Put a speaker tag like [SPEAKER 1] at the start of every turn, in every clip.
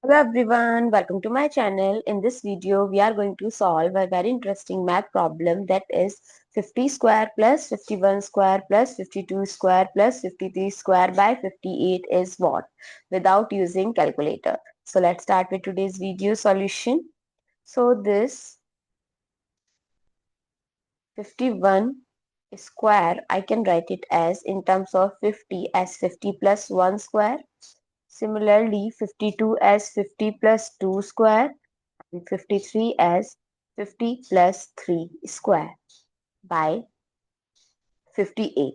[SPEAKER 1] Hello everyone, welcome to my channel. In this video, we are going to solve a very interesting math problem, that is 50 square plus 51 square plus 52 square plus 53 square by 58 is what? Without using calculator. So let's start with today's video solution. So this 51 square, I can write it as in terms of 50 as 50 plus 1 square. Similarly, 52 as 50 plus 2 square and 53 as 50 plus 3 square by 58.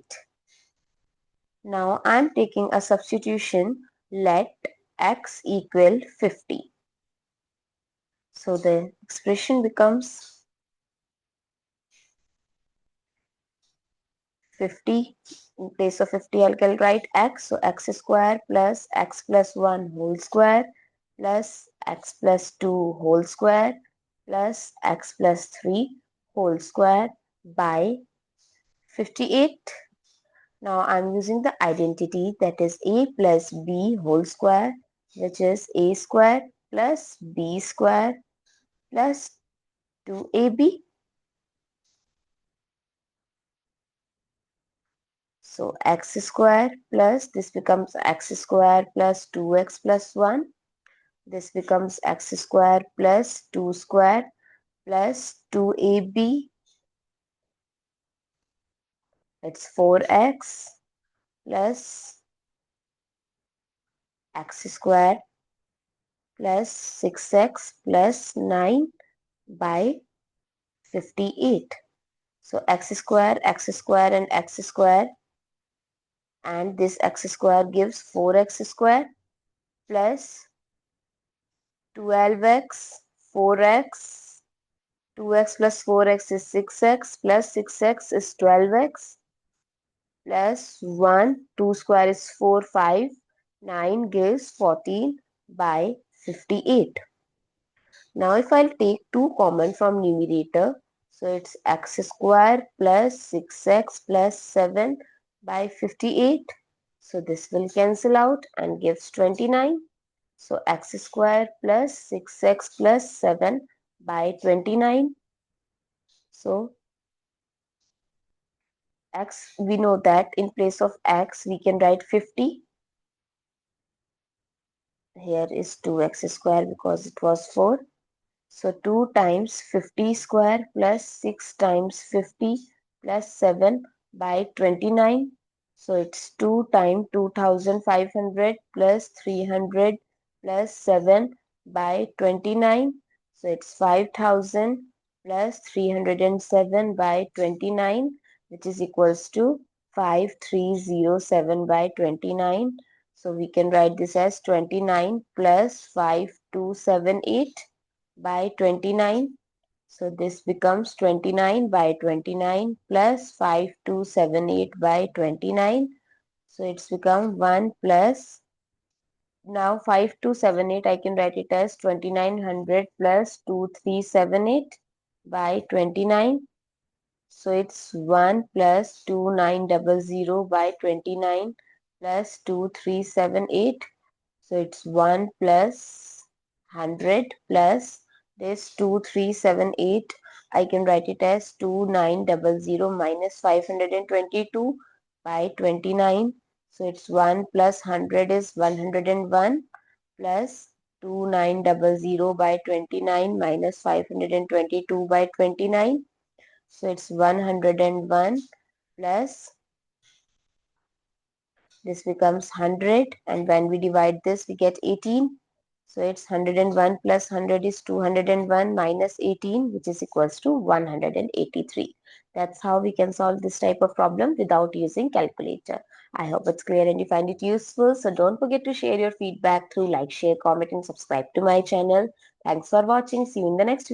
[SPEAKER 1] Now I am taking a substitution. Let x equal 50. So the expression becomes 50. In place of 50, I can write x. So x square plus x plus 1 whole square plus x plus 2 whole square plus x plus 3 whole square by 58. Now I'm using the identity, that is a plus b whole square, which is a square plus b square plus 2ab. So x square plus, this becomes x square plus 2x plus 1. This becomes x square plus 2 square plus 2ab. It's 4x plus x square plus 6x plus 9 by 58. So x square and x square, and this x square gives 4x square plus 12x, 4x, 2x plus 4x is 6x plus 6x is 12x plus 1, 2 square is 4, 5, 9 gives 14 by 58. Now if I'll take 2 common from numerator, so it's x square plus 6x plus 7 by 58. So this will cancel out and gives 29. So x square plus 6x plus 7 by 29. So x, we know that in place of x we can write 50. Here is 2x square because it was 4. So 2 times 50 square plus 6 times 50 plus 7 by 29. So it's 2 times 2500 plus 300 plus 7 by 29. So it's 5000 plus 307 by 29, which is equals to 5307 by 29. So we can write this as 29 plus 5278 by 29. So this becomes 29 by 29 plus 5278 by 29. So it's become 1 plus, now 5278 I can write it as 2900 plus 2378 by 29. So it's 1 plus 2900 by 29 plus 2378. So it's 1 plus 100 plus this 2378. I can write it as 2900 minus 522 by 29. So it's 1 plus 100 is 101 plus 2900 by 29 minus 522 by 29. So it's 101 plus, this becomes 100, and when we divide this we get 18. So it's 101 plus 100 is 201 minus 18, which is equals to 183. That's how we can solve this type of problem without using calculator. I hope it's clear and you find it useful. So don't forget to share your feedback through like, share, comment and subscribe to my channel. Thanks for watching. See you in the next video.